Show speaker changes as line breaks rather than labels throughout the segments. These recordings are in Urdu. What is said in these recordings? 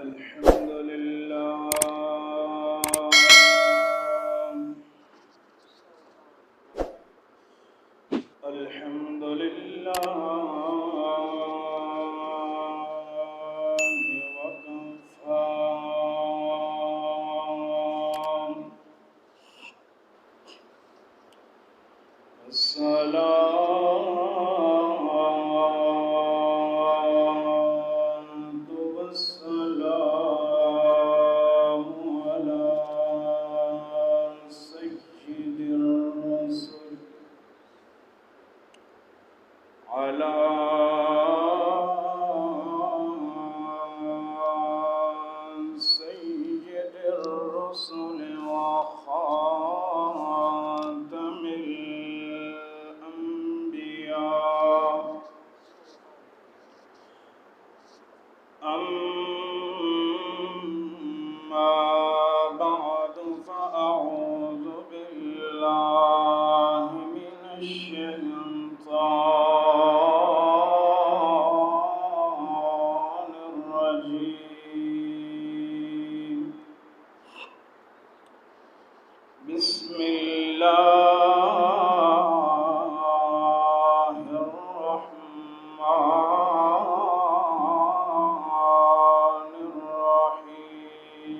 الحمد لله الحمد لله وكفى الصلاة والسلام على سيد الرسل على سيد الرسل وخاتم الأنبياء أما بعد فأعوذ بالله من الشيطان الرجيم بسم الله الرحمن الرحيم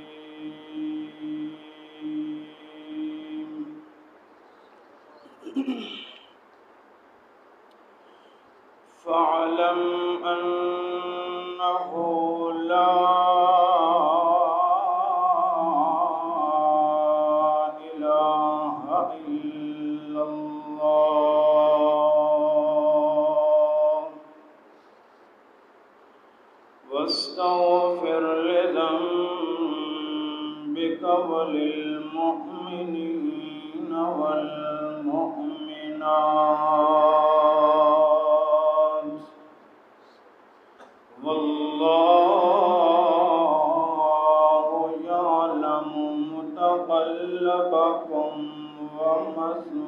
فاعلم أنه لا إله إلا الله واستغفر لذنبك وللمؤمنين والمؤمنات والله يعلم متقلبكم ومثواكم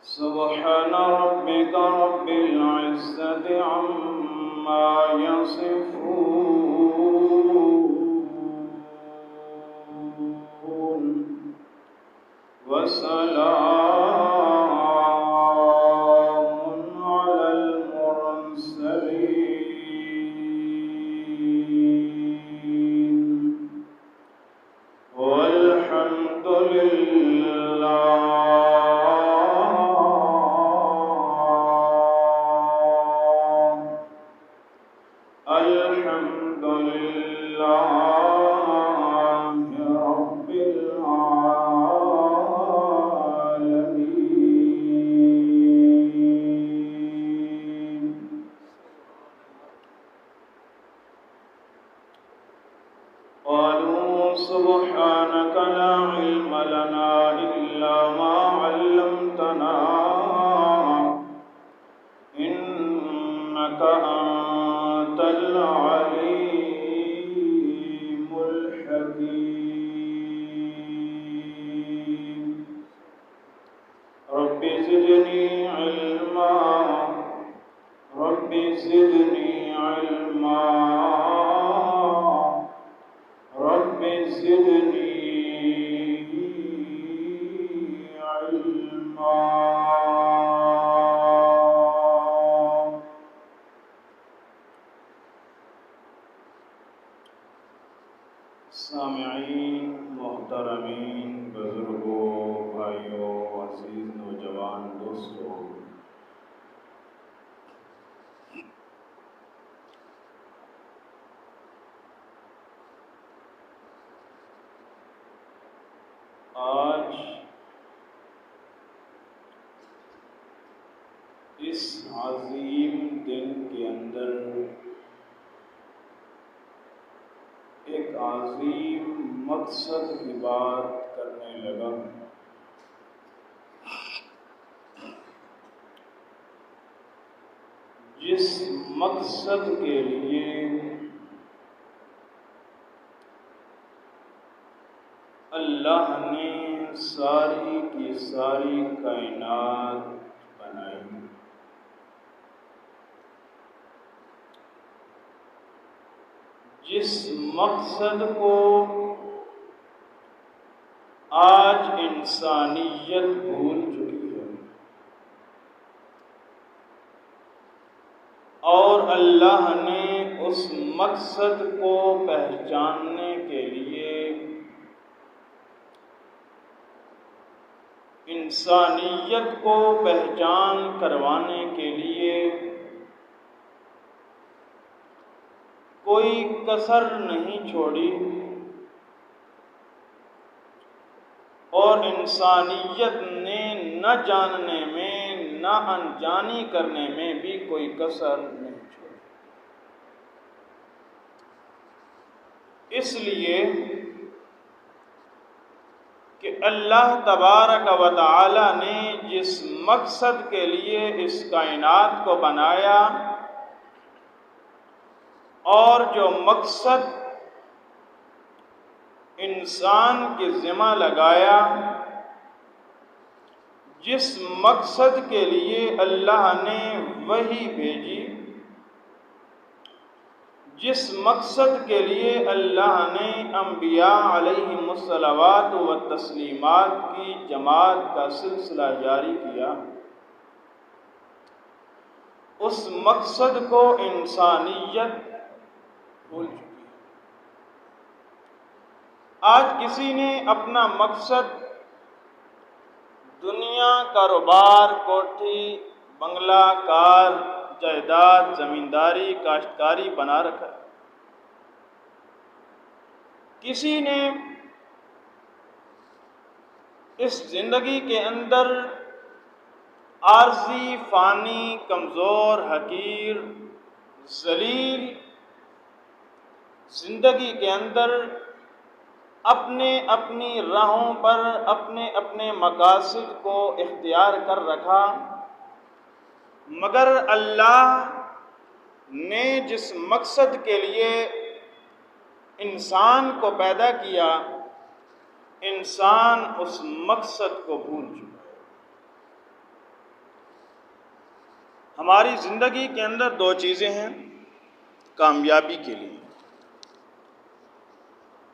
سبحان ربك رب العزة عما يصفون وسلام على المرسلين والحمد لله الحمد لله رب العالمين قالوا سبحانك لا علم لنا إلا ما علمتنا إنك أنت العليم الحكيم رب زدني علما رب زدني علما رب زدني علما سامعین محترمین بزرگوں بھائیوں عزیز نوجوان دوستوں آج اس عظیم دن کے اندر ایک عظیم مقصد کی بات کرنے لگا جس مقصد کے لیے اللہ نے ساری کی ساری کائنات بنائی جس مقصد کو آج انسانیت بھول چکی ہے، اور اللہ نے اس مقصد کو پہچاننے کے لیے انسانیت کو پہچان کروانے کے لیے کوئی کسر نہیں چھوڑی، اور انسانیت نے نہ جاننے میں نہ انجانی کرنے میں بھی کوئی کسر نہیں چھوڑی۔ اس لیے کہ اللہ تبارک و تعالی نے جس مقصد کے لیے اس کائنات کو بنایا، اور جو مقصد انسان کے ذمہ لگایا، جس مقصد کے لیے اللہ نے وحی بھیجی، جس مقصد کے لیے اللہ نے انبیاء علیہم الصلوات و تسلیمات کی جماعت کا سلسلہ جاری کیا، اس مقصد کو انسانیت بھول چکی ہے۔ آج کسی نے اپنا مقصد دنیا، کاروبار، کوٹھی، بنگلہ، کار، جائیداد، زمینداری، کاشتکاری بنا رکھا ہے۔ کسی نے اس زندگی کے اندر عارضی، فانی، کمزور، حقیر، ذلیل زندگی کے اندر اپنی راہوں پر اپنے مقاصد کو اختیار کر رکھا، مگر اللہ نے جس مقصد کے لیے انسان کو پیدا کیا، انسان اس مقصد کو بھول چکا ہے۔ ہماری زندگی کے اندر دو چیزیں ہیں کامیابی کے لیے،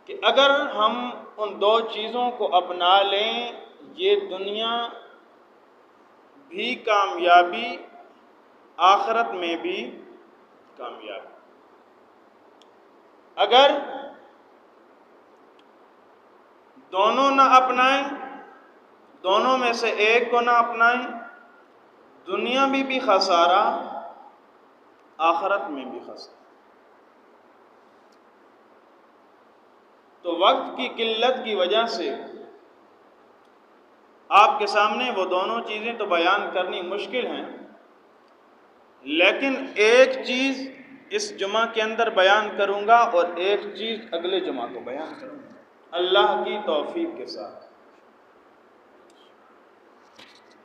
کہ اگر ہم ان دو چیزوں کو اپنا لیں، یہ دنیا بھی کامیابی، آخرت میں بھی کامیابی۔ اگر دونوں نہ اپنائیں، دونوں میں سے ایک کو نہ اپنائیں، دنیا میں بھی خسارہ، آخرت میں بھی خسارہ۔ تو وقت کی قلت کی وجہ سے آپ کے سامنے وہ دونوں چیزیں تو بیان کرنی مشکل ہیں، لیکن ایک چیز اس جمعہ کے اندر بیان کروں گا اور ایک چیز اگلے جمعہ کو بیان کروں گا، اللہ کی توفیق کے ساتھ۔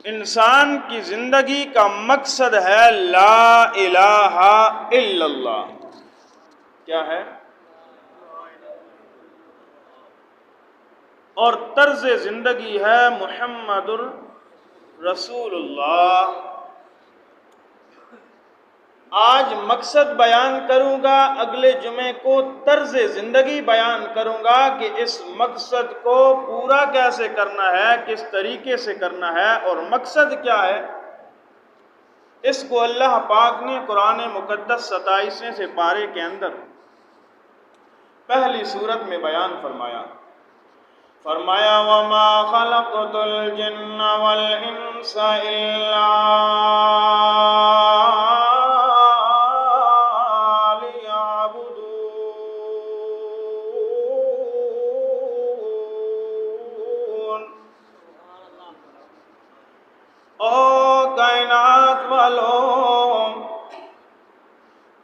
انسان کی زندگی کا مقصد ہے لا الہ الا اللہ۔ کیا ہے؟ اور طرز زندگی ہے محمد الرسول اللہ۔ آج مقصد بیان کروں گا، اگلے جمعے کو طرز زندگی بیان کروں گا کہ اس مقصد کو پورا کیسے کرنا ہے، کس طریقے سے کرنا ہے، اور مقصد کیا ہے۔ اس کو اللہ پاک نے قرآن مقدس 27ویں سے پارے کے اندر پہلی سورت میں بیان فرمایا۔ وَمَا خَلَقْتُ الْجِنَّ وَالْإِنسَ إِلَّا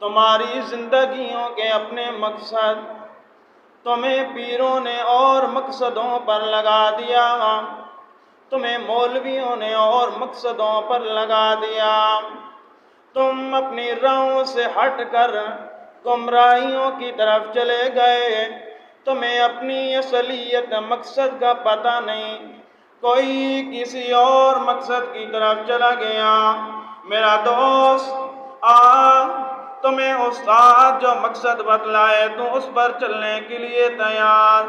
تمہاری زندگیوں کے اپنے مقصد تمہیں پیروں نے اور مقصدوں پر لگا دیا، تمہیں مولویوں نے اور مقصدوں پر لگا دیا، تم اپنی راہوں سے ہٹ کر گمراہیوں کی طرف چلے گئے، تمہیں اپنی اصلیت مقصد کا پتہ نہیں، کوئی کسی اور مقصد کی طرف چلا گیا۔ میرا دوست تمہیں استاد جو مقصد بتلائے تو اس پر چلنے کے لیے تیار،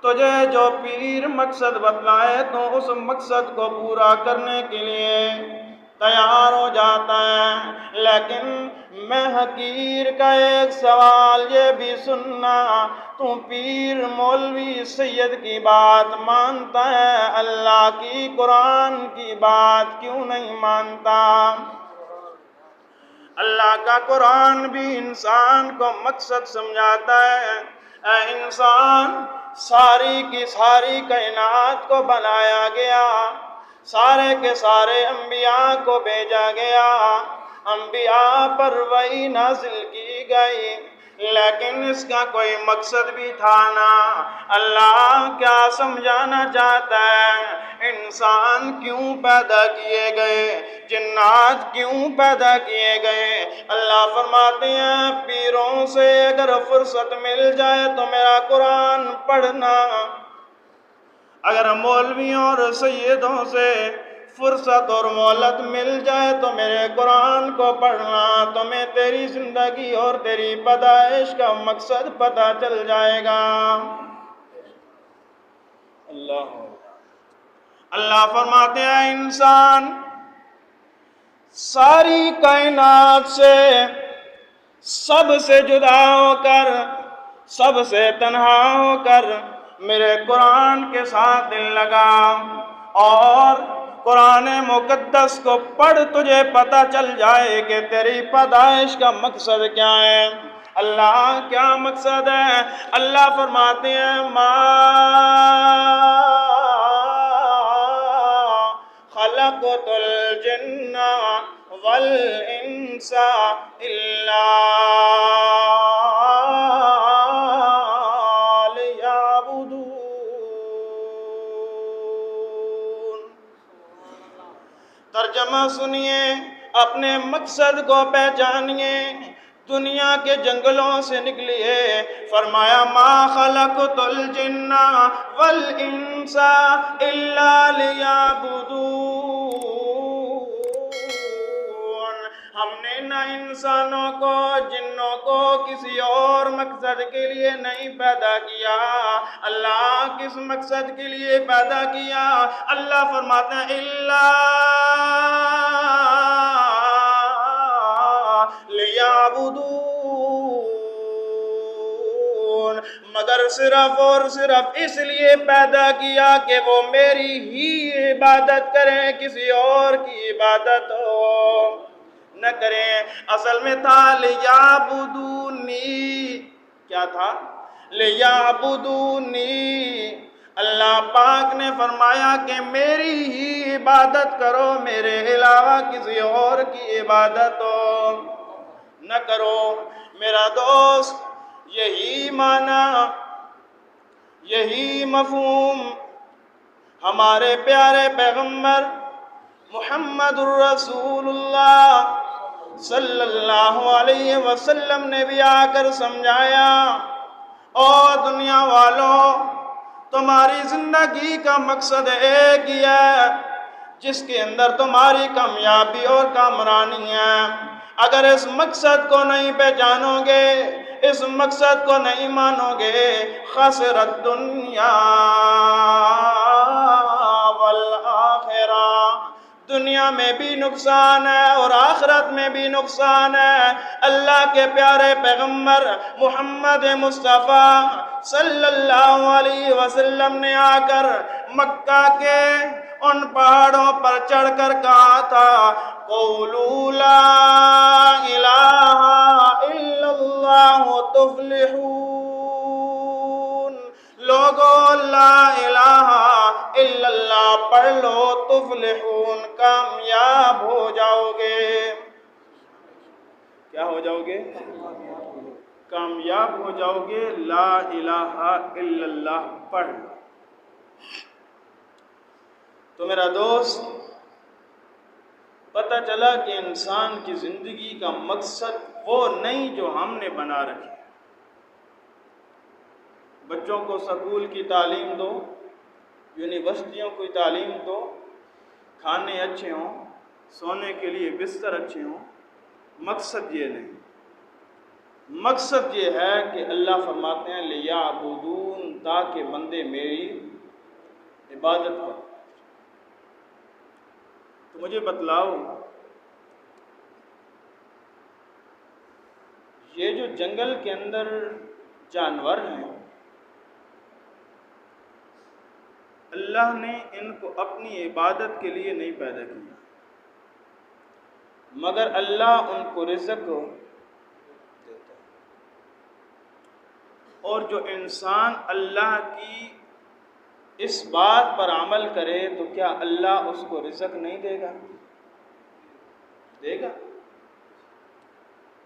تجھے جو پیر مقصد بتلائے تو اس مقصد کو پورا کرنے کے لیے تیار ہو جاتا ہے۔ لیکن میں حقیر کا ایک سوال یہ بھی سننا، تو پیر مولوی سید کی بات مانتا ہے، اللہ کی قرآن کی بات کیوں نہیں مانتا؟ اللہ کا قرآن بھی انسان کو مقصد سمجھاتا ہے۔ اے انسان، ساری کی ساری کائنات کو بنایا گیا، سارے کے سارے انبیاء کو بھیجا گیا، انبیاء پر وحی نازل کی گئی، لیکن اس کا کوئی مقصد بھی تھا نا۔ اللہ کیا سمجھانا چاہتا ہے؟ انسان کیوں پیدا کیے گئے، جنات کیوں پیدا کیے گئے؟ اللہ فرماتے ہیں پیروں سے اگر فرصت مل جائے تو میرا قرآن پڑھنا، اگر مولویوں اور سیدوں سے فرصت اور مہلت مل جائے تو میرے قرآن کو پڑھنا، تمہیں تیری زندگی اور تیری پیدائش کا مقصد پتہ چل جائے گا۔ اللہ فرماتے ہیں انسان ساری کائنات سے سب سے جدا ہو کر، سب سے تنہا ہو کر میرے قرآن کے ساتھ دل لگا، اور قرآن مقدس کو پڑھ، تجھے پتہ چل جائے کہ تیری پیدائش کا مقصد کیا ہے۔ اللہ کیا مقصد ہے؟ اللہ فرماتے ہیں ما خلقت الجن والانس الا ترجمہ سنیے، اپنے مقصد کو پہچانیے، دنیا کے جنگلوں سے نکلیے، فرمایا ما خلقت الجن والانس الا لیعبدون۔ ہم نے نہ انسانوں کو جنوں کو کسی اور مقصد کے لیے نہیں پیدا کیا۔ اللہ کس مقصد کے لیے پیدا کیا؟ اللہ فرماتا ہے الا لیعبدون، مگر صرف اور صرف اس لیے پیدا کیا کہ وہ میری ہی عبادت کریں، کسی اور کی عبادت نہ کریں۔ اصل میں تھا لیعبدونی، کیا تھا؟ لیعبدونی۔ اللہ پاک نے فرمایا کہ میری ہی عبادت کرو، میرے علاوہ کسی اور کی عبادت نہ کرو۔ میرا دوست، یہی معنی، یہی مفہوم ہمارے پیارے پیغمبر محمد الرسول اللہ صلی اللہ علیہ وسلم نے بھی آ کر سمجھایا۔ اور دنیا والوں، تمہاری زندگی کا مقصد ایک ہی ہے جس کے اندر تمہاری کامیابی اور کامرانی ہے۔ اگر اس مقصد کو نہیں پہچانو گے، اس مقصد کو نہیں مانو گے، خسرت دنیا والآخرہ، دنیا میں بھی نقصان ہے اور آخرت میں بھی نقصان ہے۔ اللہ کے پیارے پیغمبر محمد مصطفیٰ صلی اللہ علیہ وسلم نے آ کر مکہ کے ان پہاڑوں پر چڑھ کر کہا تھا قولوا لا الہ الا اللہ تفلحون، لوگو لا الہ الا اللہ پڑھ لو تفلحون، کامیاب ہو جاؤ گے۔ کیا ہو جاؤ گے؟ کامیاب ہو جاؤ گے۔ لا الہ الا اللہ پڑھ لو۔ تو میرا دوست، پتہ چلا کہ انسان کی زندگی کا مقصد وہ نہیں جو ہم نے بنا رکھے۔ بچوں کو سکول کی تعلیم دو، یونیورسٹیوں کی تعلیم دو، کھانے اچھے ہوں، سونے کے لیے بستر اچھے ہوں، مقصد یہ نہیں۔ مقصد یہ ہے کہ اللہ فرماتے ہیں لیعبدون، تاکہ بندے میری عبادت کریں۔ تو مجھے بتلاؤ، یہ جو جنگل کے اندر جانور ہیں، اللہ نے ان کو اپنی عبادت کے لیے نہیں پیدا کیا، مگر اللہ ان کو رزق دیتا ہے۔ اور جو انسان اللہ کی اس بات پر عمل کرے تو کیا اللہ اس کو رزق نہیں دے گا؟ دے گا۔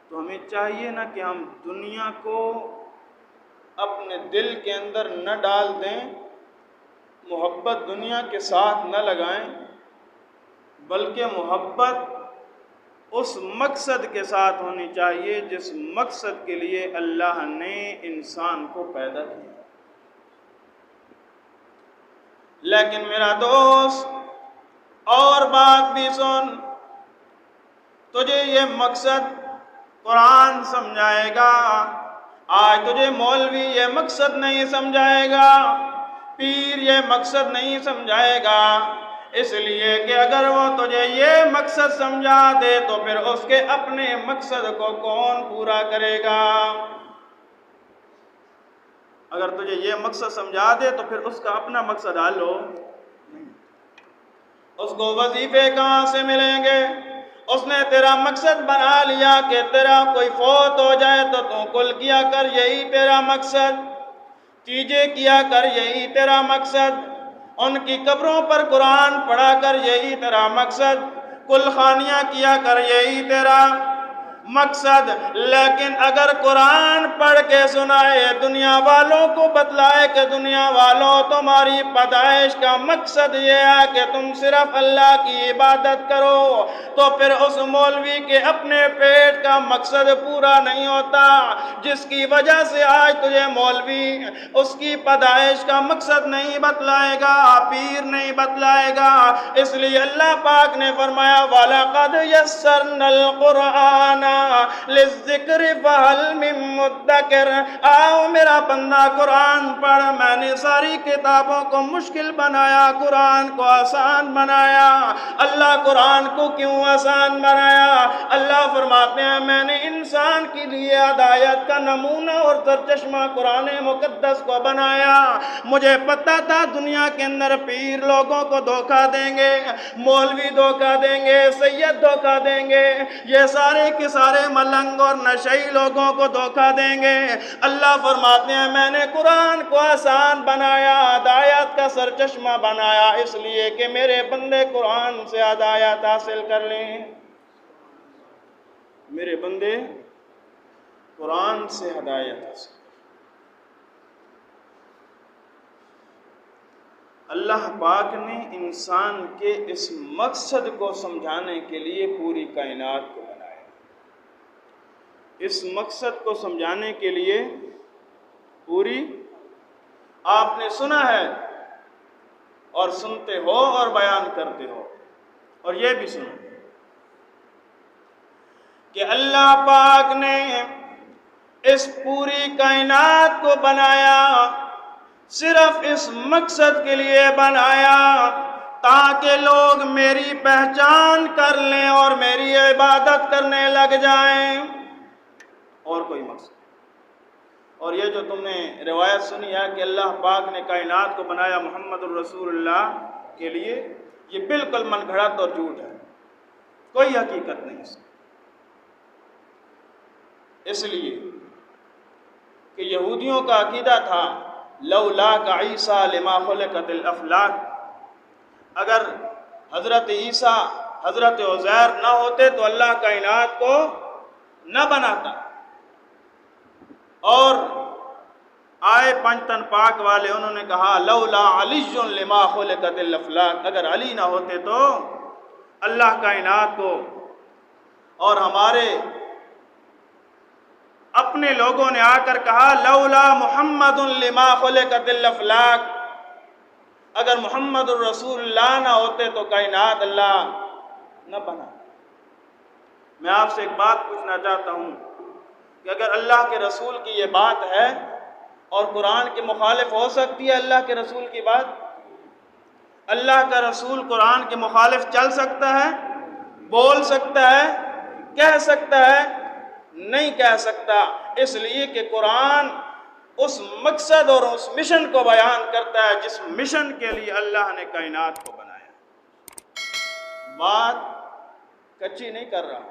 تو ہمیں چاہیے نا کہ ہم دنیا کو اپنے دل کے اندر نہ ڈال دیں، محبت دنیا کے ساتھ نہ لگائیں، بلکہ محبت اس مقصد کے ساتھ ہونی چاہیے جس مقصد کے لیے اللہ نے انسان کو پیدا کیا۔ لیکن میرا دوست اور بات بھی سن، تجھے یہ مقصد قرآن سمجھائے گا، آج تجھے مولوی یہ مقصد نہیں سمجھائے گا، پیر یہ مقصد نہیں سمجھائے گا، اس لیے کہ اگر وہ تجھے یہ مقصد سمجھا دے تو پھر اس کے اپنے مقصد کو کون پورا کرے گا؟ اگر تجھے یہ مقصد سمجھا دے تو پھر اس کا اپنا مقصد حل ہو نہیں۔ اس کو وظیفے کہاں سے ملیں گے؟ اس نے تیرا مقصد بنا لیا کہ تیرا کوئی فوت ہو جائے تو کل کیا کر یہی تیرا مقصد، چیزیں کیا کر یہی تیرا مقصد، ان کی قبروں پر قرآن پڑھا کر یہی تیرا مقصد، کل خانیاں کیا کر یہی تیرا مقصد۔ لیکن اگر قرآن پڑھ کے سنائے، دنیا والوں کو بتلائے کہ دنیا والوں تمہاری پیدائش کا مقصد یہ ہے کہ تم صرف اللہ کی عبادت کرو، تو پھر اس مولوی کے اپنے پیٹ کا مقصد پورا نہیں ہوتا، جس کی وجہ سے آج تجھے مولوی اس کی پیدائش کا مقصد نہیں بتلائے گا، پیر نہیں بتلائے گا۔ اس لیے اللہ پاک نے فرمایا وَلَقَدْ يَسَّرْنَا الْقُرْآنَ لِلذِّكْرِ فَهَلْ مِن مُدَّكِرٍ۔ آؤ میرا بندہ قرآن پڑھ، میں نے ساری کتابوں کو مشکل بنایا، قرآن کو آسان بنایا۔ اللہ قرآن کو کیوں آسان بنایا؟ اللہ فرماتے ہیں میں نے انسان کے لیے ہدایت کا نمونہ اور سرچشمہ قرآن مقدس کو بنایا۔ مجھے پتہ تھا دنیا کے اندر پیر لوگوں کو دھوکہ دیں گے، مولوی دھوکہ دیں گے، سید دھوکہ دیں گے، یہ سارے کے سارے ملنگ اور نشئی لوگوں کو دھوکہ دیں گے۔ اللہ فرماتے ہیں میں نے قرآن کو آسان بنایا، ہدایت کا سرچشمہ بنایا، اس لیے کہ میرے بندے قرآن سے ہدایت حاصل کر لیں۔ میرے بندے قرآن سے ہدایت حاصل۔ اللہ پاک نے انسان کے اس مقصد کو سمجھانے کے لیے پوری کائنات کو بنایا۔ اس مقصد کو سمجھانے کے لیے پوری، آپ نے سنا ہے اور سنتے ہو اور بیان کرتے ہو، اور یہ بھی سنو کہ اللہ پاک نے اس پوری کائنات کو بنایا، صرف اس مقصد کے لیے بنایا تاکہ لوگ میری پہچان کر لیں اور میری عبادت کرنے لگ جائیں، اور کوئی مقصد۔ اور یہ جو تم نے روایت سنی ہے کہ اللہ پاک نے کائنات کو بنایا محمد الرسول اللہ کے لیے، یہ بالکل من گھڑت اور جھوٹ ہے، کوئی حقیقت نہیں اس لیے کہ یہودیوں کا عقیدہ تھا لولاک عیسیٰ لما خلقت الافلاک، اگر حضرت عیسیٰ حضرت عزیر نہ ہوتے تو اللہ کائنات کو نہ بناتا۔ اور آئے پنجتن پاک والے انہوں نے کہا لولا علی لما خلقت الافلاک، اگر علی نہ ہوتے تو اللہ کائنات کو، اور ہمارے اپنے لوگوں نے آ کر کہا لولا محمد لما خلقت الافلاک، اگر محمد الرسول اللہ نہ ہوتے تو کائنات اللہ نہ بنا۔ میں آپ سے ایک بات پوچھنا چاہتا ہوں، کہ اگر اللہ کے رسول کی یہ بات ہے اور قرآن کے مخالف ہو سکتی ہے اللہ کے رسول کی بات؟ اللہ کا رسول قرآن کے مخالف چل سکتا ہے، بول سکتا ہے، کہہ سکتا ہے؟ نہیں کہہ سکتا، اس لیے کہ قرآن اس مقصد اور اس مشن کو بیان کرتا ہے جس مشن کے لیے اللہ نے کائنات کو بنایا۔ بات کچی نہیں کر رہا،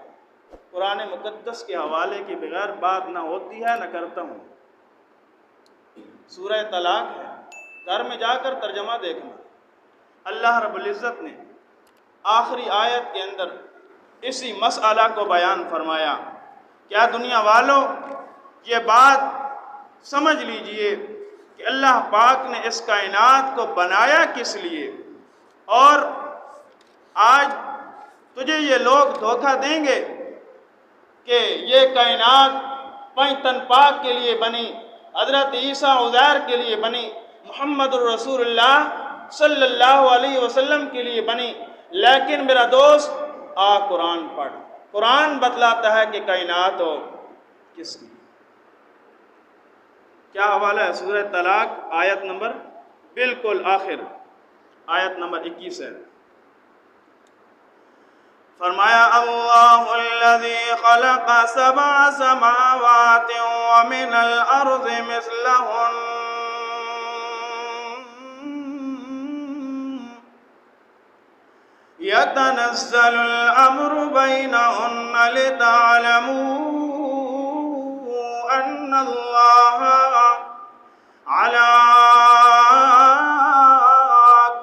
قرآن مقدس کے حوالے کے بغیر بات نہ ہوتی ہے نہ کرتا ہوں۔ سورہ طلاق ہے، گھر میں جا کر ترجمہ دیکھنا۔ اللہ رب العزت نے آخری آیت کے اندر اسی مسئلہ کو بیان فرمایا۔ کیا دنیا والوں یہ بات سمجھ لیجئے کہ اللہ پاک نے اس کائنات کو بنایا کس لیے، اور آج تجھے یہ لوگ دھوکہ دیں گے کہ یہ کائنات پنج پاک کے لیے بنی، حضرت عیسیٰ عزیر کے لیے بنی، محمد الرسول اللہ صلی اللہ علیہ وسلم کے لیے بنی، لیکن میرا دوست قرآن پڑھ، قرآن بتلاتا ہے کہ کائنات ہو کس کی۔ کیا حوالہ ہے؟ سورہ طلاق آیت نمبر بالکل آخر، آیت نمبر 21 ہے۔ فرمایا اللہ الذی خلق سبع سماوات ومن الارض مثلہن يتنزل الأمر بينهن لتعلموا أن الله على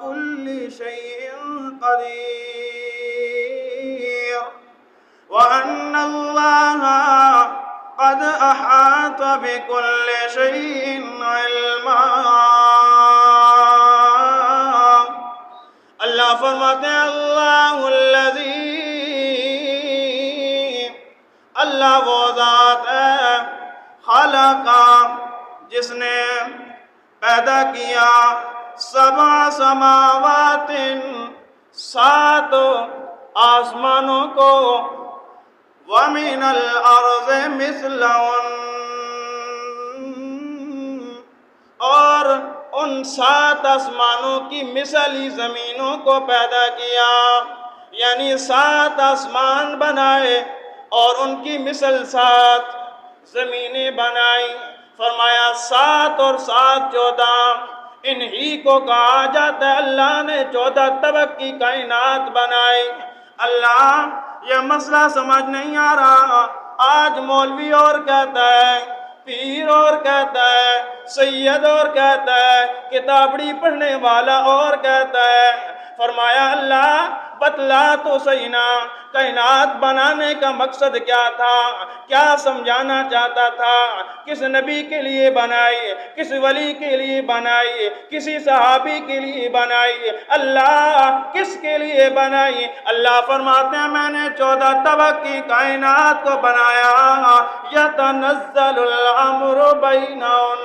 كل شيء قدير وأن الله قد أحاط بكل شيء علما۔ اللہ فرماتے ہیں اللہ الذی، اللہ وہ ذات ہے، خلق جس نے پیدا کیا، سبع سماوات 7 آسمانوں کو، ومن الارض مثلہن اور ان 7 آسمانوں کی مثلی زمینوں کو پیدا کیا، یعنی 7 آسمان بنائے اور ان کی مثل 7 زمینیں بنائی۔ فرمایا 7 اور 7 14، انہی کو کہا جاتا ہے اللہ نے 14 طبق کی کائنات بنائی۔ اللہ یہ مسئلہ سمجھ نہیں آ رہا، آج مولوی اور کہتا ہے، پیر اور کہتا ہے، سید اور کہتا ہے، کتابڑی پڑھنے والا اور کہتا ہے۔ فرمایا اللہ بتلا تو صحیح نا، کائنات بنانے کا مقصد کیا تھا، کیا سمجھانا چاہتا تھا، کس نبی کے لیے بنائی، کس ولی کے لیے بنائی، کسی صحابی کے لیے بنائی، اللہ کس کے لیے بنائی؟ اللہ فرماتے ہیں میں نے 14 طبق کی کائنات کو بنایا، یتنزل الامر بینہن،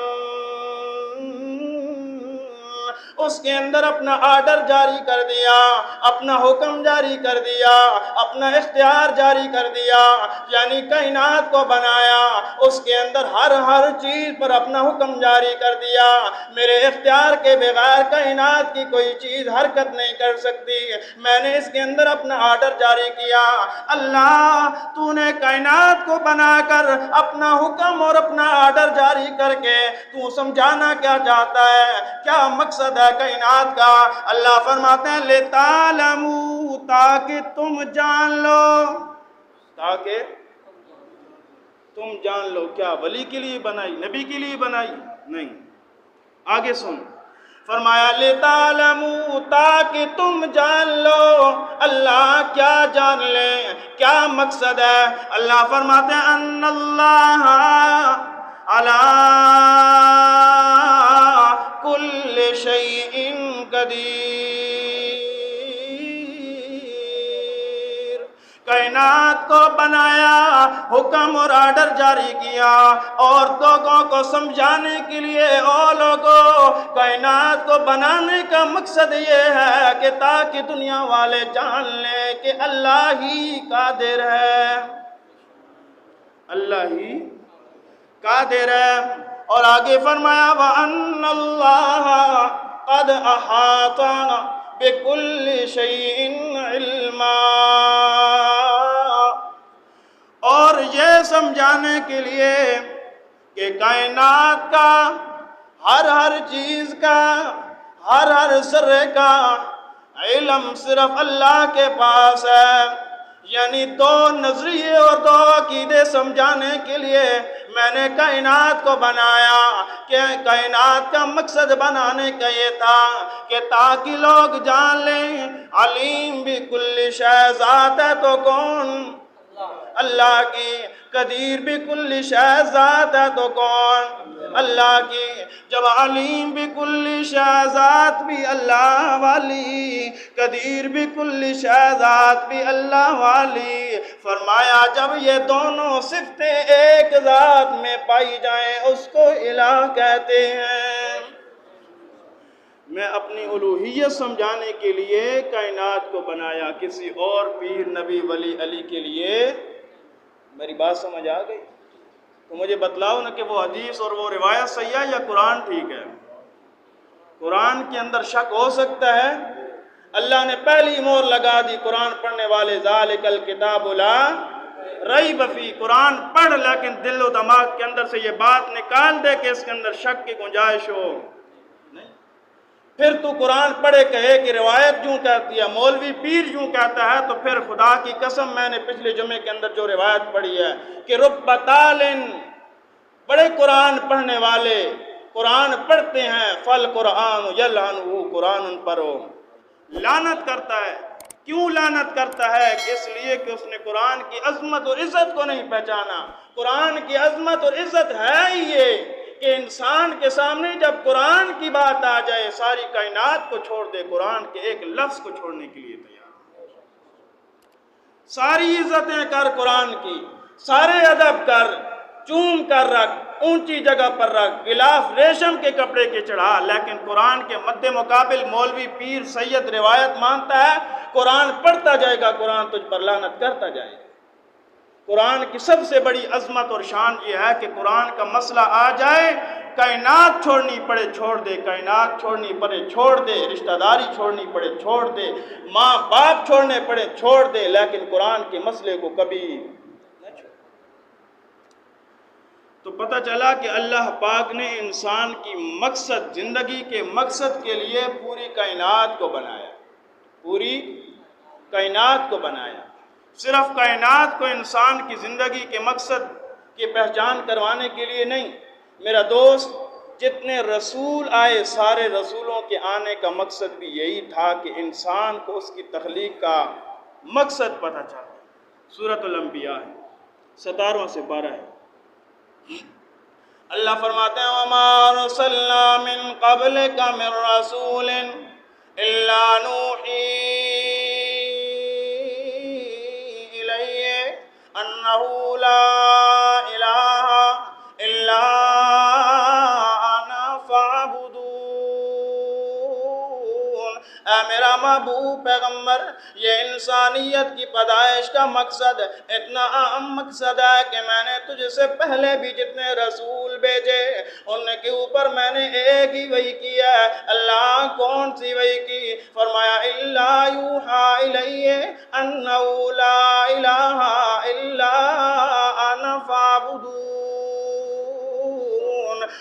اس کے اندر اپنا آرڈر جاری کر دیا، اپنا حکم جاری کر دیا، اپنا اختیار جاری کر دیا، یعنی کائنات کو بنایا، اس کے اندر ہر چیز پر اپنا حکم جاری کر دیا۔ میرے اختیار کے بغیر کائنات کی کوئی چیز حرکت نہیں کر سکتی، میں نے اس کے اندر اپنا آرڈر جاری کیا۔ اللہ تو نے کائنات کو بنا کر اپنا حکم اور اپنا آرڈر جاری کر کے تو سمجھانا کیا چاہتا ہے، کیا مقصد ہے کائنات کا؟ اللہ فرماتے ہیں لِتَعْلَمُوا، تاکہ تم جان لو، تاکہ تم جان لو۔ کیا ولی کے لیے بنائی، نبی کے لیے بنائی؟ نہیں۔ آگے سن، فرمایا لِتَعْلَمُوا، تاکہ تم جان لو۔ اللہ کیا جان لے، کیا مقصد ہے؟ اللہ فرماتے ہیں ان اللہ علی کل شیء قدیر، کائنات کو بنایا، حکم اور آرڈر جاری کیا، اور لوگوں کو سمجھانے کے لیے، او لوگوں کائنات کو بنانے کا مقصد یہ ہے کہ تاکہ دنیا والے جان لیں کہ اللہ ہی قادر ہے، اللہ ہی قادر ہے۔ اور آگے فرمایا وَأَنَّ اللَّهَ قَدْ أَحَاطَ بِكُلِّ شَيْءٍ عِلْمًا، اور یہ سمجھانے کے لیے کہ کائنات کا ہر چیز کا ہر ذرے کا علم صرف اللہ کے پاس ہے۔ یعنی دو نظریے اور دو عقیدے سمجھانے کے لیے میں نے کائنات کو بنایا، کہ کائنات کا مقصد بنانے کا یہ تھا کہ تاکہ لوگ جان لیں علیم بکل شے، ذات ہے تو کون؟ اللہ کی۔ قدیر بکل شے، ذات ہے تو کون؟ اللہ کی۔ جب علیم بکل شے، ذات بھی اللہ والی، قدیر بکل شے، ذات بھی اللہ والی، فرمایا جب یہ دونوں صفتیں ایک ذات میں پائی جائیں اس کو الہ کہتے ہیں۔ میں اپنی الوہیت سمجھانے کے لیے کائنات کو بنایا، کسی اور پیر نبی ولی علی کے لیے۔ میری بات سمجھ آ گئی؟ تو مجھے بتلاؤ نا کہ وہ حدیث اور وہ روایت صحیح ہے یا قرآن ٹھیک ہے؟ قرآن کے اندر شک ہو سکتا ہے؟ اللہ نے پہلی مہر لگا دی قرآن پڑھنے والے، ذالک الکتاب لا ریب فیہ، قرآن پڑھ لیکن دل و دماغ کے اندر سے یہ بات نکال دے کہ اس کے اندر شک کی گنجائش ہو نہیں۔ پھر تو قرآن پڑھے کہے کہ روایت یوں کہتی ہے، مولوی پیر یوں کہتا ہے، تو پھر خدا کی قسم میں نے پچھلے جمعے کے اندر جو روایت پڑھی ہے کہ رب طالن، بڑے قرآن پڑھنے والے قرآن پڑھتے ہیں، فل قرآن یلعنہ، قرآن ان پر لعنت کرتا ہے۔ کیوں لعنت کرتا ہے؟ کہ اس لیے کہ اس نے قرآن کی عظمت اور عزت کو نہیں پہچانا۔ قرآن کی عظمت اور عزت ہے ہی یہ کہ انسان کے سامنے جب قرآن کی بات آ جائے ساری کائنات کو چھوڑ دے، قرآن کے ایک لفظ کو چھوڑنے کے لیے تیار۔ ساری عزتیں کر قرآن کی، سارے ادب کر، چوم کر رکھ، اونچی جگہ پر رکھ، غلاف ریشم کے کپڑے کے چڑھا، لیکن قرآن کے مد مقابل مولوی پیر سید روایت مانتا ہے، قرآن پڑھتا جائے گا، قرآن تجھ پر لعنت کرتا جائے گا۔ قرآن کی سب سے بڑی عظمت اور شان یہ ہے کہ قرآن کا مسئلہ آ جائے، کائنات چھوڑنی پڑے چھوڑ دے، کائنات چھوڑنی پڑے چھوڑ دے، رشتہ داری چھوڑنی پڑے چھوڑ دے، ماں باپ چھوڑنے پڑے چھوڑ دے، لیکن قرآن کے مسئلے کو کبھی نہ چھوڑ۔ تو پتہ چلا کہ اللہ پاک نے انسان کی مقصد، زندگی کے مقصد کے لیے پوری کائنات کو بنایا، پوری کائنات کو بنایا۔ صرف کائنات کو انسان کی زندگی کے مقصد کی پہچان کروانے کے لیے نہیں، میرا دوست، جتنے رسول آئے سارے رسولوں کے آنے کا مقصد بھی یہی تھا کہ انسان کو اس کی تخلیق کا مقصد پتہ چلا۔ سورۃ الانبیاء ہے، 17 سے 12 ہے۔ اللہ فرماتے ہیں وَمَا أَرْسَلْنَا مِن قَبْلِكَ مِن رَّسُولٍ إِلَّا نُوحِي إِلَيْهِ أَنَّهُ لَا إِلَٰهَ إِلَّا أَنَا فَاعْبُدُونِ۔ اے میرا محبوب پیغمبر، یہ انسانیت کی پیدائش کا مقصد اتنا اہم مقصد ہے کہ میں نے تجھ سے پہلے بھی جتنے رسول بھیجے ان کے اوپر میں نے ایک ہی وحی کی ہے۔ اللہ کون سی وحی کی؟ فرمایا الا یوحی الیہ انہ لا الہ الا انا فاعبدون۔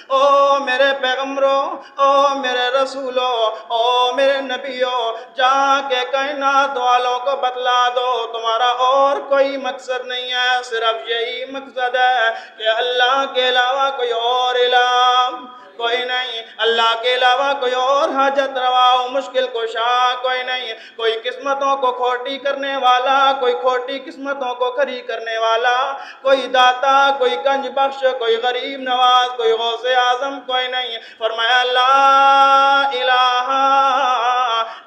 او میرے پیغمبروں، او میرے رسولوں، او میرے نبیوں، جا کے کائنات والوں کو بتلا دو تمہارا اور کوئی مقصد نہیں ہے، صرف یہی مقصد ہے کہ اللہ کے علاوہ کوئی اور الہ کوئی نہیں، اللہ کے علاوہ کوئی اور حاجت روا و مشکل کشا کوئی نہیں، کوئی قسمتوں کو کھوٹی کرنے والا، کوئی کھوٹی قسمتوں کو کھری کرنے والا، کوئی داتا، کوئی گنج بخش، کوئی غریب نواز، کوئی غوث اعظم کوئی نہیں۔ فرمایا لا الہ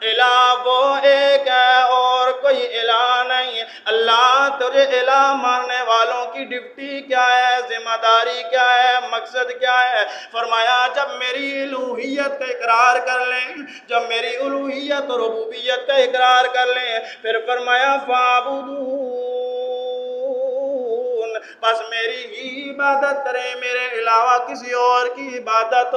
الا وہ ایک ہے اور کوئی الہ نہیں۔ اللہ تجھے الہ ماننے والوں کی ڈیوٹی کیا ہے، ذمہ داری کیا ہے، مقصد کیا ہے؟ فرمایا جب میری الوہیت کا اقرار کر لیں، جب میری الوہیت اور ربوبیت کا اقرار کر لیں، پھر فرمایا فَاعْبُدُونِ، بس میری ہی عبادت کریں، میرے علاوہ کسی اور کی عبادت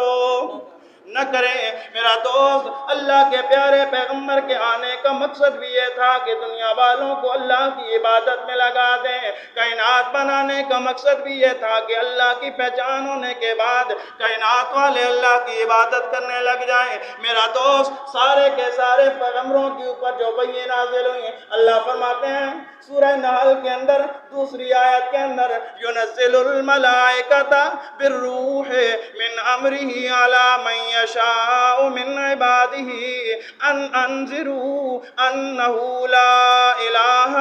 نہ کریں۔ میرا دوست، اللہ کے پیارے پیغمبر کے آنے کا مقصد بھی یہ تھا کہ دنیا والوں کو اللہ کی عبادت میں لگا دیں۔ کائنات بنانے کا مقصد بھی یہ تھا کہ اللہ کی پہچان ہونے کے بعد کائنات والے اللہ کی عبادت کرنے لگ جائیں۔ میرا دوست، سارے کے سارے پیغمبروں کے اوپر جو وحی نازل ہوئی، اللہ فرماتے ہیں سورہ نحل کے اندر دوسری آیت کے اندر، يُنَزِّلُ الْمَلَائِكَةَ بِالرُّوحِ مِنْ أَمْرِهِ عَلَى مَنْ يَشَاءُ مِنْ عِبَادِهِ أَنْ أَنْذِرُوا أَنَّهُ لَا إِلَهَ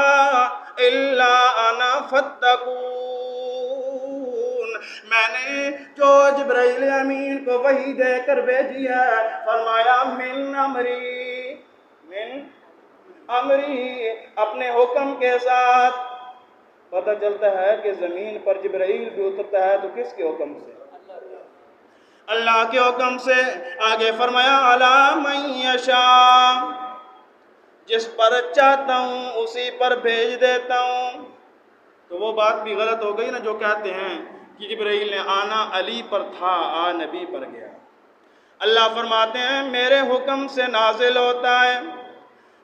إِلَّا أَنَا فَاتَّقُونِ۔ میں نے جو جبرائیل امین کو وحی دے کر بھیجی ہے، فرمایا من امری، اپنے حکم کے ساتھ۔ پتہ چلتا ہے کہ زمین پر جبرائیل بھی اترتا ہے تو کس کے حکم سے؟ اللہ کے حکم سے۔ آگے فرمایا علی من یشاء، جس پر چاہتا ہوں اسی پر بھیج دیتا ہوں۔ تو وہ بات بھی غلط ہو گئی نا جو کہتے ہیں کہ جبرائیل نے آنا علی پر تھا، آ نبی پر گیا۔ اللہ فرماتے ہیں میرے حکم سے نازل ہوتا ہے،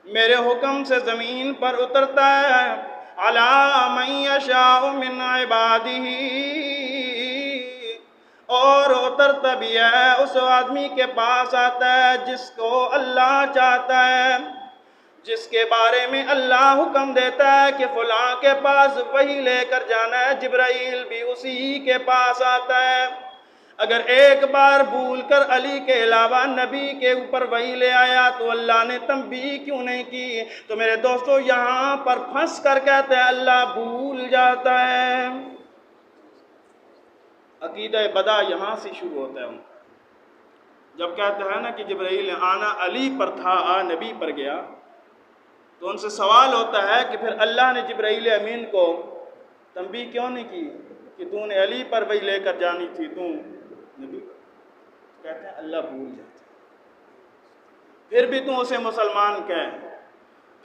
میرے حکم سے زمین پر اترتا ہے، علی من یشاء من عبادہ، اور اترتا بھی ہے اس آدمی کے پاس آتا ہے جس کو اللہ چاہتا ہے، جس کے بارے میں اللہ حکم دیتا ہے کہ فلاں کے پاس وحی لے کر جانا ہے، جبرائیل بھی اسی کے پاس آتا ہے۔ اگر ایک بار بھول کر علی کے علاوہ نبی کے اوپر وحی لے آیا تو اللہ نے تنبیہ کیوں نہیں کی؟ تو میرے دوستو یہاں پر پھنس کر کہتے ہیں اللہ بھول جاتا ہے۔ عقیدہ بدع یہاں سے شروع ہوتا ہے۔ جب کہتا ہے نا کہ جبرائیل نے آنا علی پر تھا، آ نبی پر گیا، تو ان سے سوال ہوتا ہے کہ پھر اللہ نے جبرائیل امین کو تنبیہ کیوں نہیں کی کہ تو نے علی پر وحی لے کر جانی تھی، تو نبی؟ کہتے ہیں اللہ بھول جاتا ہے۔ پھر بھی تو اسے مسلمان کہے،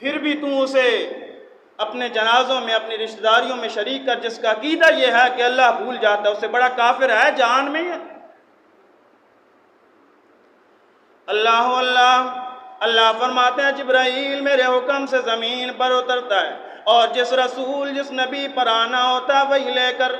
پھر بھی تو اسے اپنے جنازوں میں اپنی رشتہ داریوں میں شریک کر، جس کا عقیدہ یہ ہے کہ اللہ بھول جاتا ہے، اس سے بڑا کافر ہے جہان میں ہے۔ اللہ فرماتے ہیں جبرائیل میرے حکم سے زمین پر اترتا ہے، اور جس رسول جس نبی پر آنا ہوتا ہے وہی لے کر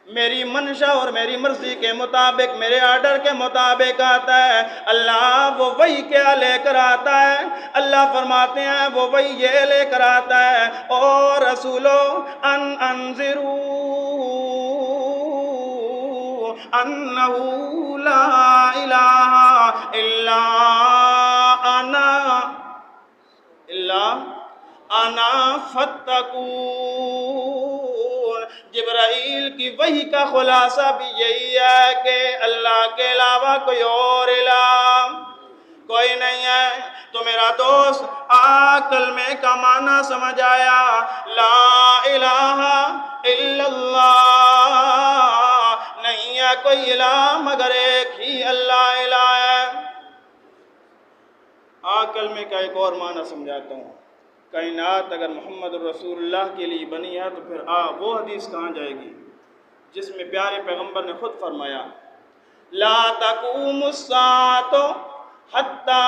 میری منشا اور میری مرضی کے مطابق، میرے آرڈر کے مطابق آتا ہے۔ اللہ وہ وحی کیا لے کر آتا ہے؟ اللہ فرماتے ہیں وہ وحی یہ لے کر آتا ہے، اور رسولو انذروا انہ لا الہ الا انا فاتقون۔ جبرائیل کی وحی کا خلاصہ بھی یہی ہے کہ اللہ کے علاوہ کوئی اور الہ کوئی نہیں ہے۔ تو میرا دوست کلمے کا معنی سمجھ آیا، لا الہ الا اللہ، نہیں ہے کوئی الہ مگر ایک ہی اللہ الہ ہے۔ کلمے کا ایک اور معنی سمجھاتا ہوں، کائنات اگر محمد رسول اللہ کے لیے بنی ہے تو پھر وہ حدیث کہاں جائے گی جس میں پیارے پیغمبر نے خود فرمایا لا تقوم الساعة حتى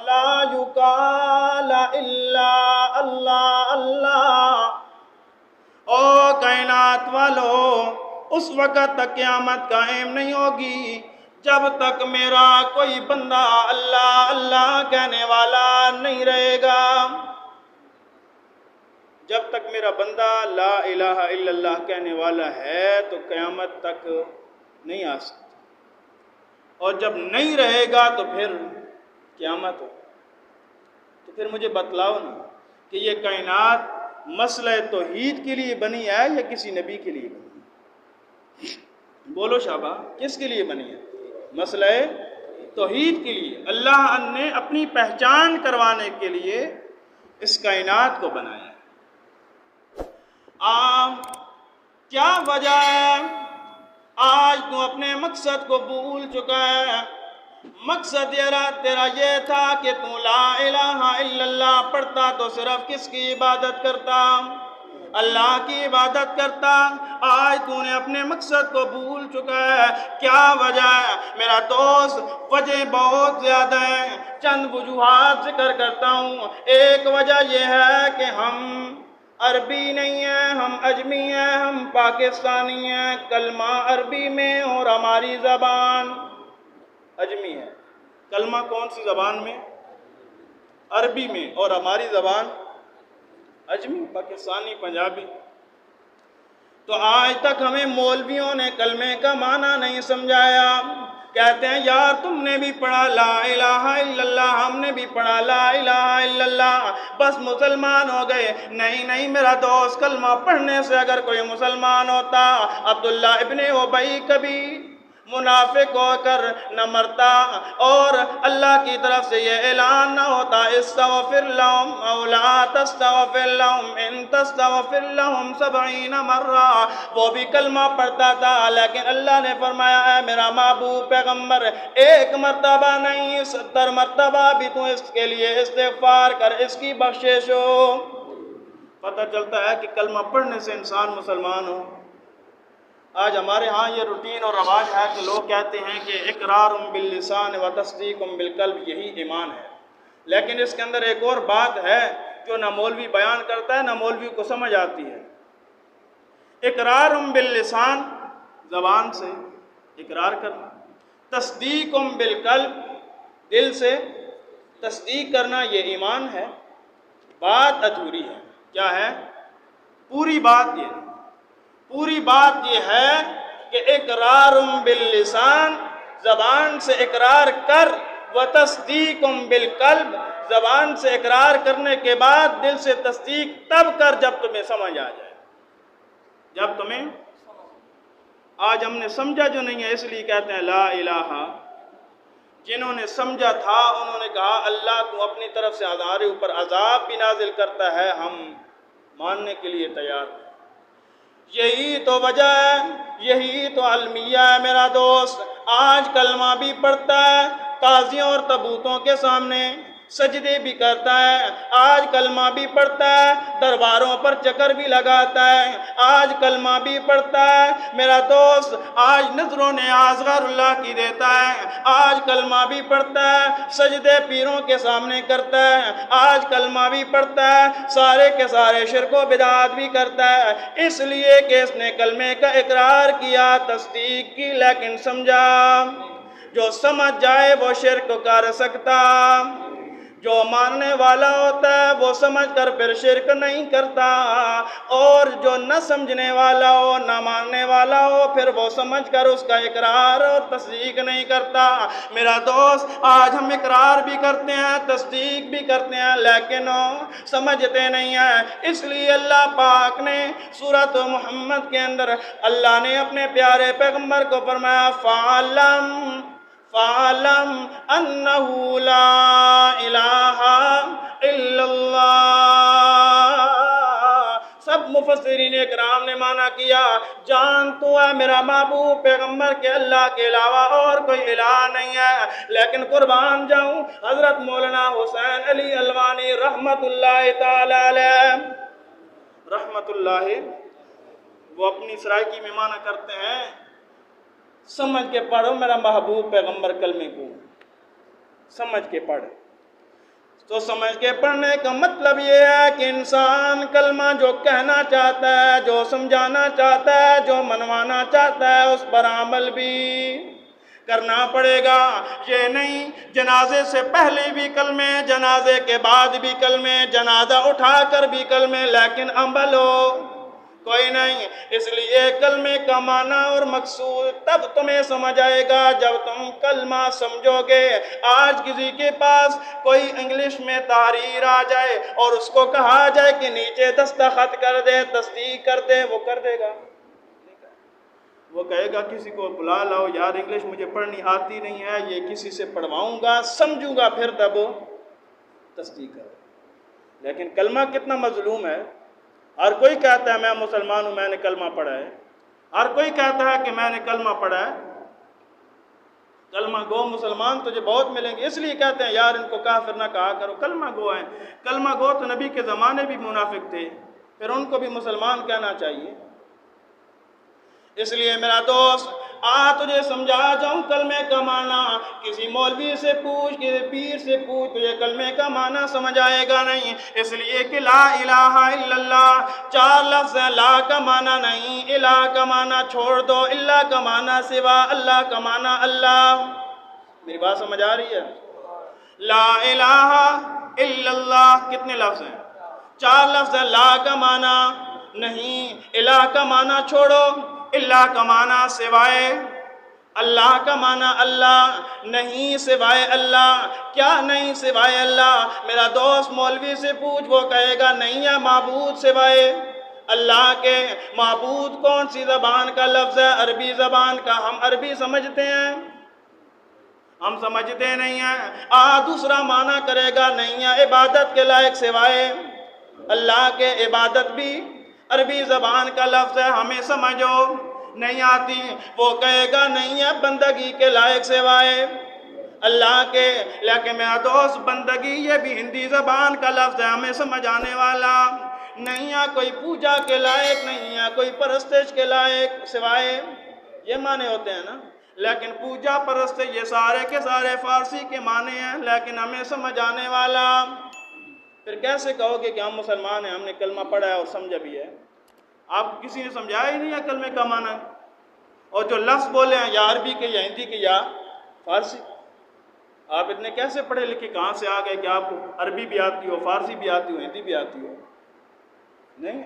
لا يقال الا اللہ اللہ۔ او کائنات والو، اس وقت تک قیامت قائم نہیں ہوگی جب تک میرا کوئی بندہ اللہ اللہ کہنے والا نہیں رہے گا۔ جب تک میرا بندہ لا الہ الا اللہ کہنے والا ہے تو قیامت تک نہیں آ سکتا، اور جب نہیں رہے گا تو پھر قیامت ہو۔ تو پھر مجھے بتلاؤ نا کہ یہ کائنات مسئلہ توحید کے لیے بنی ہے یا کسی نبی کے لیے بنی ہے؟ بولو شابہ، کس کے لیے بنی ہے؟ مسئلہ توحید کے لیے۔ اللہ نے اپنی پہچان کروانے کے لیے اس کائنات کو بنایا ہے۔ کیا وجہ ہے آج تو اپنے مقصد کو بھول چکا ہے؟ مقصد تیرا یہ تھا کہ تو لا الہ الا اللہ پڑھتا تو صرف کس کی عبادت کرتا؟ اللہ کی عبادت کرتا، آج تو نے اپنے مقصد کو بھول چکا ہے۔ کیا وجہ ہے میرا دوست؟ وجہ بہت زیادہ ہیں، چند وجوہات ذکر کرتا ہوں۔ ایک وجہ یہ ہے کہ ہم عربی نہیں ہیں، ہم اجمی ہیں، ہم پاکستانی ہیں، کلمہ عربی میں اور ہماری زبان اجمی ہے۔ کلمہ کون سی زبان میں؟ عربی میں، اور ہماری زبان اجمی، پاکستانی، پنجابی۔ تو آج تک ہمیں مولویوں نے کلمے کا معنی نہیں سمجھایا۔ کہتے ہیں یار تم نے بھی پڑھا لا الہ الا اللہ، ہم نے بھی پڑھا لا الہ الا اللہ، بس مسلمان ہو گئے۔ نہیں میرا دوست، کلمہ پڑھنے سے اگر کوئی مسلمان ہوتا، عبداللہ ابن ابی کبھی منافق ہو کر نہ مرتا، اور اللہ کی طرف سے یہ اعلان نہ ہوتا استغفر لہم او لا تستغفر لہم ان تستغفر لہم 70 مرہ، وہ بھی کلمہ پڑھتا تھا، لیکن اللہ نے فرمایا اے میرا محبوب پیغمبر، ایک مرتبہ نہیں 70 مرتبہ بھی تو اس کے لیے استغفار کر، اس کی بخشش ہو۔ پتہ چلتا ہے کہ کلمہ پڑھنے سے انسان مسلمان ہو۔ آج ہمارے ہاں یہ روٹین اور رواج ہے کہ لوگ کہتے ہیں کہ اقرار باللسان و تصدیق بالقلب، یہی ایمان ہے، لیکن اس کے اندر ایک اور بات ہے جو نہ مولوی بیان کرتا ہے نہ مولوی کو سمجھ آتی ہے۔ اقرار باللسان، زبان سے اقرار کرنا، تصدیق بالقلب، دل سے تصدیق کرنا، یہ ایمان ہے۔ بات ادھوری ہے۔ کیا ہے؟ پوری بات یہ ہے کہ اقرار باللسان، زبان سے اقرار کر، و تصدیق بالقلب، زبان سے اقرار کرنے کے بعد دل سے تصدیق تب کر جب تمہیں سمجھ آ جائے۔ جب تمہیں آج ہم نے سمجھا جو نہیں ہے، اس لیے کہتے ہیں لا الہ۔ جنہوں نے سمجھا تھا انہوں نے کہا اللہ تو اپنی طرف سے ہمارے اوپر عذاب بھی نازل کرتا ہے، ہم ماننے کے لیے تیار ہیں۔ یہی تو وجہ ہے، یہی تو المیہ ہے میرا دوست۔ آج کلمہ بھی پڑھتا ہے، قاضیوں اور تابوتوں کے سامنے سجدے بھی کرتا ہے، آج کلمہ بھی پڑھتا ہے، درباروں پر چکر بھی لگاتا ہے، آج کلمہ بھی پڑھتا ہے میرا دوست، آج نظروں نے غیر اللہ کی دیتا ہے، آج کلمہ بھی پڑھتا ہے، سجدے پیروں کے سامنے کرتا ہے، آج کلمہ بھی پڑھتا ہے، سارے کے سارے شرک و بدعات بھی کرتا ہے، اس لیے کہ اس نے کلمے کا اقرار کیا، تصدیق کی، لیکن سمجھا۔ جو سمجھ جائے وہ شرک کر سکتا، جو ماننے والا ہوتا ہے وہ سمجھ کر پھر شرک نہیں کرتا، اور جو نہ سمجھنے والا ہو، نہ ماننے والا ہو، پھر وہ سمجھ کر اس کا اقرار اور تصدیق نہیں کرتا۔ میرا دوست آج ہم اقرار بھی کرتے ہیں، تصدیق بھی کرتے ہیں، لیکن سمجھتے نہیں ہیں۔ اس لیے اللہ پاک نے سورۃ محمد کے اندر اللہ نے اپنے پیارے پیغمبر کو فرمایا فَعَلَمْ أَنَّهُ لَا إِلَٰهَ إِلَّا اللَّهِ۔ سب مفسرین اکرام نے معنی کیا، جان تو ہے میرا محبوب پیغمبر کے اللہ کے علاوہ اور کوئی الہ نہیں ہے، لیکن قربان جاؤں حضرت مولانا حسین علی الوانی رحمت اللہ تعالی علیہ، رحمت اللہ، وہ اپنی سرائکی میں معنی کرتے ہیں، سمجھ کے پڑھو میرا محبوب پیغمبر کلمے کو، سمجھ کے پڑھ۔ تو سمجھ کے پڑھنے کا مطلب یہ ہے کہ انسان کلمہ جو کہنا چاہتا ہے، جو سمجھانا چاہتا ہے، جو منوانا چاہتا ہے، اس پر عمل بھی کرنا پڑے گا۔ یہ نہیں جنازے سے پہلے بھی کلمے، جنازے کے بعد بھی کلمے، جنازہ اٹھا کر بھی کلمے، لیکن عمل ہو کوئی نہیں۔ اس لیے کلمے کا معنی اور مقصود تب تمہیں سمجھ آئے گا جب تم کلمہ سمجھو گے۔ آج کسی کے پاس کوئی انگلش میں تحریر آ جائے اور اس کو کہا جائے کہ نیچے دستخط کر دے، تصدیق کر دے، وہ کر دے گا؟ وہ کہے گا کسی کو بلا لاؤ، یار انگلش مجھے پڑھنی آتی نہیں ہے، یہ کسی سے پڑھواؤں گا، سمجھوں گا، پھر تب وہ تصدیق کرے۔ لیکن کلمہ کتنا مظلوم ہے۔ ہر کوئی کہتا ہے میں مسلمان ہوں، میں نے کلمہ پڑھا ہے، ہر کوئی کہتا ہے کہ میں نے کلمہ پڑھا ہے۔ کلمہ گو مسلمان تجھے بہت ملیں گے، اس لیے کہتے ہیں یار ان کو کافر نہ کہا کرو، کلمہ گو ہیں۔ کلمہ گو تو نبی کے زمانے بھی منافق تھے، پھر ان کو بھی مسلمان کہنا چاہیے۔ اس لیے میرا دوست تجھے سمجھا جاؤں کلمے کا معنی، کسی مولوی سے پوچھ، کسی پیر سے پوچھ، تجھے کلمے کا معنی سمجھ آئے گا نہیں، اس لیے کہ لا الہ الا اللہ 4 لفظ ہے، لا کا معنی نہیں، الہ کا معنی چھوڑ دو، اللہ کا معنی سوا، اللہ کا معنی اللہ۔ میری بات سمجھ آ رہی ہے؟ لا الہ الا اللہ کتنے لفظ ہیں؟ 4 لفظ ہیں۔ لا کا معنی نہیں، الہ کا معنی چھوڑو، اللہ کا معنی سوائے، اللہ کا معنی اللہ نہیں، سوائے اللہ۔ کیا نہیں سوائے اللہ؟ میرا دوست مولوی سے پوچھ، وہ کہے گا نہیں ہے معبود سوائے اللہ کے۔ معبود کون سی زبان کا لفظ ہے؟ عربی زبان کا۔ ہم عربی سمجھتے ہیں؟ ہم سمجھتے نہیں ہیں۔ دوسرا معنی کرے گا نہیں ہے عبادت کے لائق سوائے اللہ کے، عبادت بھی عربی زبان کا لفظ ہے، ہمیں سمجھو نہیں آتی۔ وہ کہے گا نہیں ہے بندگی کے لائق سوائے اللہ کے، لیکن میرا دوست بندگی یہ بھی ہندی زبان کا لفظ ہے، ہمیں سمجھ آنے والا نہیں ہے۔ کوئی پوجا کے لائق نہیں ہے، کوئی پرستش کے لائق سوائے، یہ معنی ہوتے ہیں نا۔ لیکن پوجا پرستش یہ سارے کے سارے فارسی کے معنی ہیں، لیکن ہمیں سمجھ آنے والا۔ پھر کیسے کہو گے کہ ہم مسلمان ہیں، ہم نے کلمہ پڑھا ہے اور سمجھا بھی ہے؟ آپ کو کسی نے سمجھایا ہی نہیں ہے کلمے کا معنی، اور جو لفظ بولے ہیں یا عربی کے یا ہندی کے یا فارسی۔ آپ اتنے کیسے پڑھے لکھے کہاں سے آ گئے کہ آپ کو عربی بھی آتی ہو، فارسی بھی آتی ہو، ہندی بھی آتی ہو؟ نہیں۔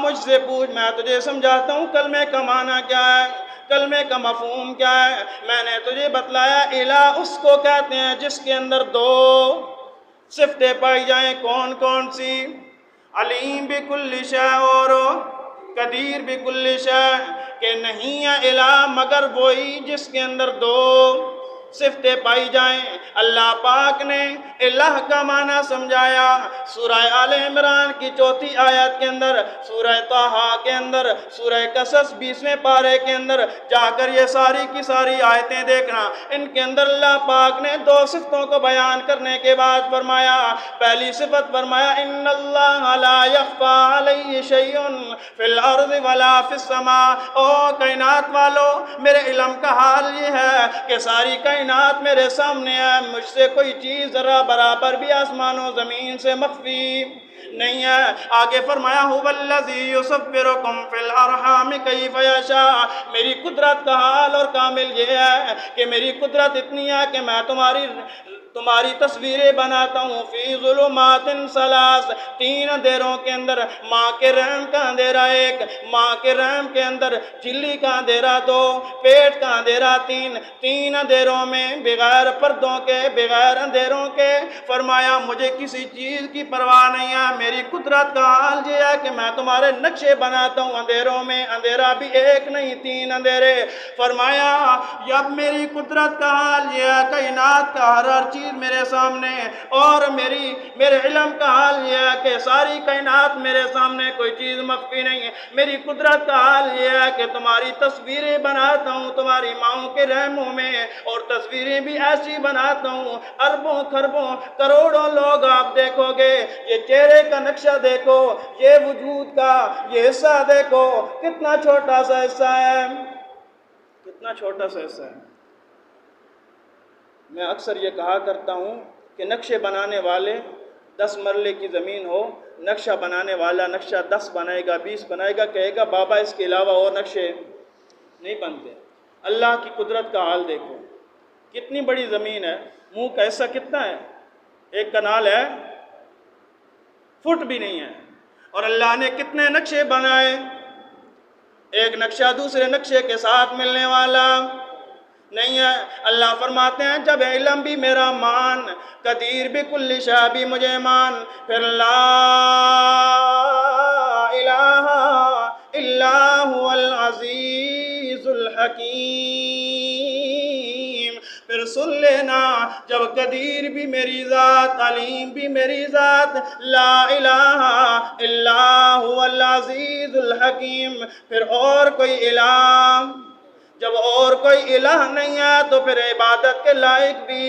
مجھ سے پوچھ، میں تجھے سمجھاتا ہوں کلمے کا معنی کیا ہے، کلمے کا مفہوم کیا ہے۔ میں نے تجھے بتلایا الہ اس کو کہتے ہیں جس کے اندر 2 صفتیں پائی جائیں۔ کون کون سی؟ علیم بکل شے اور قدیر بکل شے، کہ نہیں ہے الہ مگر وہی جس کے اندر 2 صفتیں پائی جائیں۔ اللہ پاک نے الہ کا معنی سمجھایا سورہ آل عمران کی 4 آیت کے اندر، سورہ طٰہٰ کے اندر، سورہ قصص 20ویں پارے کے اندر جا کر یہ ساری کی ساری آیتیں دیکھنا۔ ان کے اندر اللہ پاک نے 2 صفتوں کو بیان کرنے کے بعد فرمایا، پہلی صفت فرمایا ان اللہ لا یخفی علیہ شیء فی الارض ولا فی السماء۔ او کائنات والو، میرے علم کا حال یہ ہے کہ ساری کائنات میرے سامنے ہے، مجھ سے کوئی چیز ذرا برابر بھی آسمان و زمین سے مخفی نہیں ہے۔ آگے فرمایا هو الذی یصورکم فی الارحام کیف یشاء۔ میری قدرت کا حال اور کامل یہ ہے کہ میری قدرت اتنی ہے کہ میں تمہاری تصویریں بناتا ہوں فی ظلمات 3 3 اندھیروں کے اندر، ماں کے رحم کا اندھیرا 1، ماں کے رحم کے اندر جھلی کا اندھیرا 2، پیٹ کا اندھیرا 3 3 اندھیروں میں بغیر پردوں کے، بغیر اندھیروں کے۔ فرمایا مجھے کسی چیز کی پرواہ نہیں ہے، میری قدرت کا حال یہ ہے کہ میں تمہارے نقشے بناتا ہوں اندھیروں میں، اندھیرا بھی 1 نہیں 3 اندھیرے۔ فرمایا جب میری قدرت کا حال یہ ہے، کائنات کا ہر چیز میرے سامنے، اور میرے علم کا حال یہ ہے کہ ساری کائنات میرے سامنے، کوئی چیز مخفی نہیں ہے۔ میری قدرت کا حال یہ ہے کہ تمہاری تصویریں بناتا ہوں تمہاری ماؤں کے رحموں میں، اور تصویریں بھی ایسی بناتا ہوں اربوں کھربوں کروڑوں لوگ آپ دیکھو گے، یہ چہرے کا نقشہ دیکھو، یہ وجود کا یہ حصہ دیکھو، کتنا چھوٹا سا حصہ ہے، کتنا چھوٹا سا حصہ ہے۔ میں اکثر یہ کہا کرتا ہوں کہ نقشے بنانے والے 10 مرلے کی زمین ہو، نقشہ بنانے والا نقشہ 10 بنائے گا 20 بنائے گا، کہے گا بابا اس کے علاوہ اور نقشے نہیں بنتے۔ اللہ کی قدرت کا حال دیکھو، کتنی بڑی زمین ہے، منہ کا حصہ کتنا ہے، 1 کنال ہے، فٹ بھی نہیں ہے، اور اللہ نے کتنے نقشے بنائے، ایک نقشہ دوسرے نقشے کے ساتھ ملنے والا نہیں ہے۔ اللہ فرماتے ہیں جب علم بھی میرا مان، قدیر بکل شیء بھی مجھے مان، پھر لا الہ الا هو العزیز الحکیم۔ پھر سن لینا، جب قدیر بھی میری ذات، علیم بھی میری ذات، لا الہ الا هو العزیز الحکیم، پھر اور کوئی الہ، جب اور کوئی الہ نہیں ہے تو پھر عبادت کے لائق بھی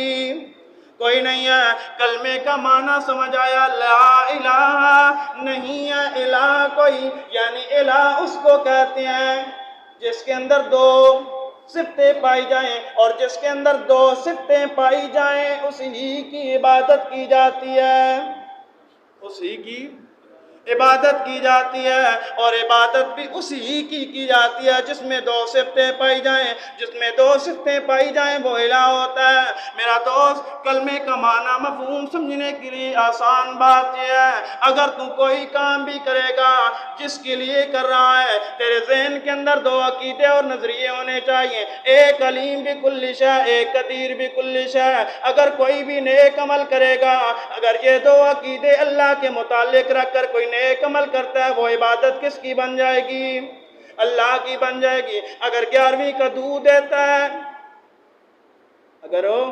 کوئی نہیں ہے۔ کلمے کا معنی سمجھ آیا، لا الہ نہیں کوئی، یعنی الہ اس کو کہتے ہیں جس کے اندر دو صفتیں پائی جائیں، اور جس کے اندر دو صفتیں پائی جائیں اسی کی عبادت کی جاتی ہے، اسی کی عبادت کی جاتی ہے، اور عبادت بھی اسی کی جاتی ہے جس میں دو صفتیں پائی جائیں، جس میں دو صفتیں پائی جائیں وہ الہ ہوتا ہے۔ میرا دوست، کلمے کا معنی مفہوم سمجھنے کے لیے آسان بات یہ ہے، اگر تو کوئی کام بھی کرے گا جس کے لیے کر رہا ہے، تیرے ذہن کے اندر دو عقیدے اور نظریے ہونے چاہیے، ایک علیم بکل شیء، ایک قدیر بکل شیء۔ اگر کوئی بھی نیک عمل کرے گا، اگر یہ دو عقیدے اللہ کے متعلق رکھ کر کوئی نیک عمل کرتا ہے، وہ عبادت کس کی بن جائے گی؟ اللہ کی بن جائے گی۔ اگر 11ویں کا دودھ دیتا ہے، اگر وہ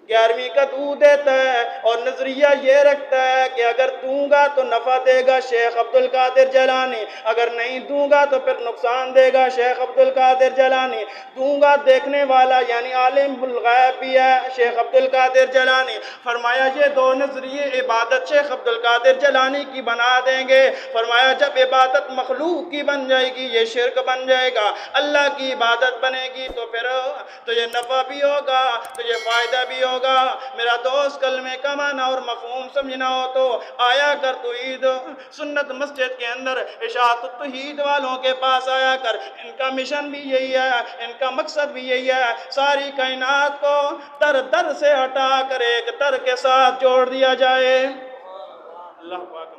11ویں کا دودھ دیتا ہے اور نظریہ یہ رکھتا ہے کہ اگر دوں گا تو نفع دے گا شیخ عبد القادر جیلانی، اگر نہیں دوں گا تو پھر نقصان دے گا شیخ عبد القادر جیلانی، دوں گا دیکھنے والا یعنی عالم الغیب بھی ہے شیخ عبد القادر جیلانی۔ فرمایا یہ دو نظریے عبادت شیخ عبد القادر جیلانی کی بنا دیں گے۔ فرمایا جب عبادت مخلوق کی بن جائے گی یہ شرک بن جائے گا، اللہ کی عبادت بنے گی تو پھر تو یہ نفع بھی ہوگا تو یہ فائدہ بھی ہوگا۔ میرا دوست، کلمے کا معنی اور مفہوم سمجھنا ہو تو آیا کر توحید سنت مسجد کے اندر اشاعت التوحید والوں کے پاس آیا کر، ان کا مشن بھی یہی ہے، ان کا مقصد بھی یہی ہے، ساری کائنات کو در در سے ہٹا کر ایک در کے ساتھ جوڑ دیا جائے۔ اللہ پاک